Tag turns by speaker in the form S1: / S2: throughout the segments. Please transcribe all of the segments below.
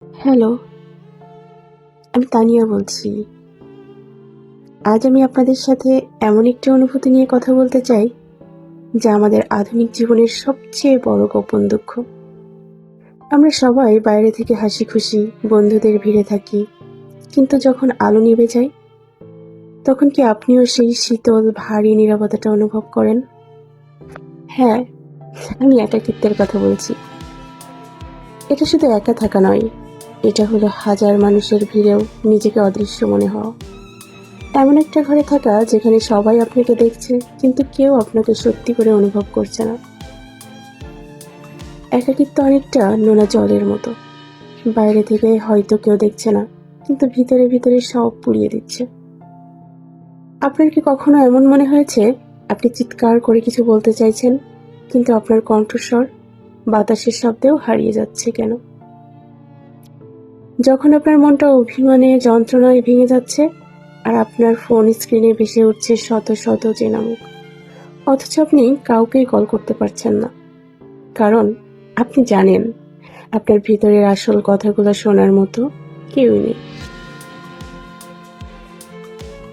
S1: Hello, আমি তানিয়া বলছি। আজ আমি আপনাদের সাথে এমন একটি অনুভূতি নিয়ে কথা বলতে চাই, যা আমাদের আধুনিক জীবনের সবচেয়ে বড় গোপন দুঃখ। আমরা সবাই বাইরে থেকে হাসি খুশি বন্ধুদের ভিড়ে থাকি, কিন্তু যখন আলো নিভে যায়, তখন কি আপনিও সেই শীতল ভারী নীরবতাটা অনুভব করেন? হ্যাঁ, আমি একাকিত্বের কথা বলছি। এটা শুধু একা থাকা নয়, এটা হলো হাজার মানুষের ভিড়েও নিজেকে অদৃশ্য মনে হওয়া। এমন একটা ঘরে থাকা যেখানে সবাই আপনাকে দেখছে, কিন্তু কেউ আপনাকে সত্যি করে অনুভব করছে না। একাকিত্ব অনেকটা নোনা জলের মতো। বাইরে থেকে হয়তো কেউ দেখছে না, কিন্তু ভিতরে ভিতরে সব পুড়িয়ে দিচ্ছে। আপনার কি কখনো এমন মনে হয়েছে আপনি চিৎকার করে কিছু বলতে চাইছেন, কিন্তু আপনার কণ্ঠস্বর বাতাসের শব্দেও হারিয়ে যাচ্ছে কেন? যখন আপনার মনটা অভিমানে যন্ত্রণায় ভেঙে যাচ্ছে, আর আপনার ফোন স্ক্রিনে ভেসে উঠছে শত শত চেনা মুখ, অথচ আপনি কাউকেই কল করতে পারছেন না, কারণ আপনি জানেন আপনার ভিতরের আসল কথাগুলো শোনার মতো কেউই নেই।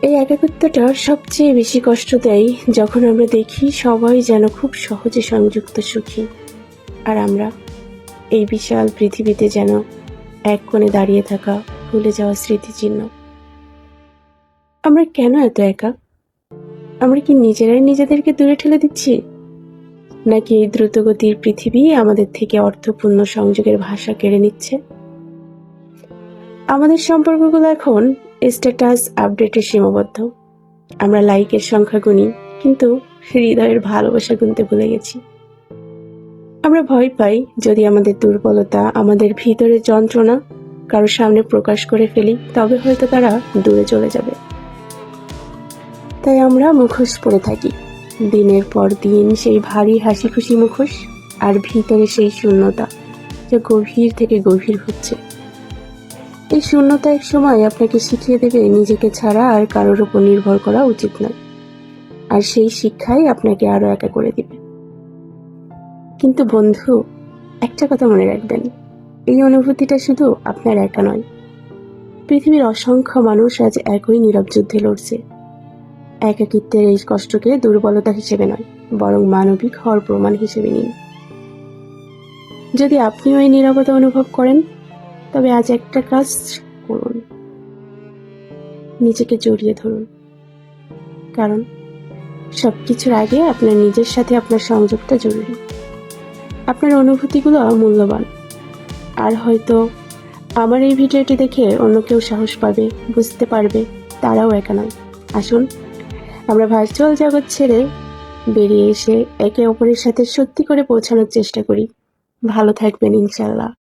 S1: এই একাকিত্বটা সবচেয়ে বেশি কষ্ট দেয় যখন আমরা দেখি সবাই যেন খুব সহজে সংযুক্ত সুখী, আর আমরা এই বিশাল পৃথিবীতে যেন এক কোণে দাঁড়িয়ে থাকা ভুলে যাওয়া স্মৃতিচিহ্ন। আমরা কেন এত একা? আমরা কি নিজেরাই নিজেদেরকে দূরে ঠেলে দিচ্ছি, নাকি এই দ্রুতগতির পৃথিবী আমাদের থেকে অর্থপূর্ণ সংযোগের ভাষা কেড়ে নিচ্ছে? আমাদের সম্পর্কগুলো এখন স্ট্যাটাস আপডেটে সীমাবদ্ধ। আমরা লাইকের সংখ্যা গুনি, কিন্তু হৃদয়ের ভালোবাসা গুনতে ভুলে গেছি। আমরা ভয় পাই যদি আমাদের দুর্বলতা, আমাদের ভিতরের যন্ত্রণা কারো সামনে প্রকাশ করে ফেলি, তবে হয়তো তারা দূরে চলে যাবে। তাই আমরা মুখোশ পরে থাকি, দিনের পর দিন সেই ভারী হাসি খুশি মুখোশ, আর ভিতরে সেই শূন্যতা যা গভীর থেকে গভীর হচ্ছে। এই শূন্যতা এক সময় আপনাকে শিখিয়ে দেবে নিজেকে ছাড়া আর কারোর উপর নির্ভর করা উচিত নয়, আর সেই শিক্ষাই আপনাকে আরো একা করে দিবে। কিন্তু বন্ধু, একটা কথা মনে রাখবেন, এই অনুভূতিটা শুধু আপনার একা নয়। পৃথিবীর অসংখ্য মানুষ আজ একই নীরব যুদ্ধে লড়ছে। একাকিত্বের এই কষ্টকে দুর্বলতা হিসেবে নয়, বরং মানবিক হওয়ার প্রমাণ হিসেবে নিন। যদি আপনিও এই নীরবতা অনুভব করেন, তবে আজ একটা কাজ করুন, নিজেকে জড়িয়ে ধরুন, কারণ সবকিছুর আগে আপনার নিজের সাথে আপনার সংযোগটা জরুরি। আপনার অনুভূতিগুলো মূল্যবান, আর হয়তো আমার এই ভিডিওটি দেখে অন্য কেউ সাহস পাবে, বুঝতে পারবে তারাও একা নয়। আসুন আমরা ভার্চুয়াল জগৎ ছেড়ে বেরিয়ে এসে একে অপরের সাথে সত্যি করে পৌঁছানোর চেষ্টা করি। ভালো থাকবেন, ইনশাল্লাহ।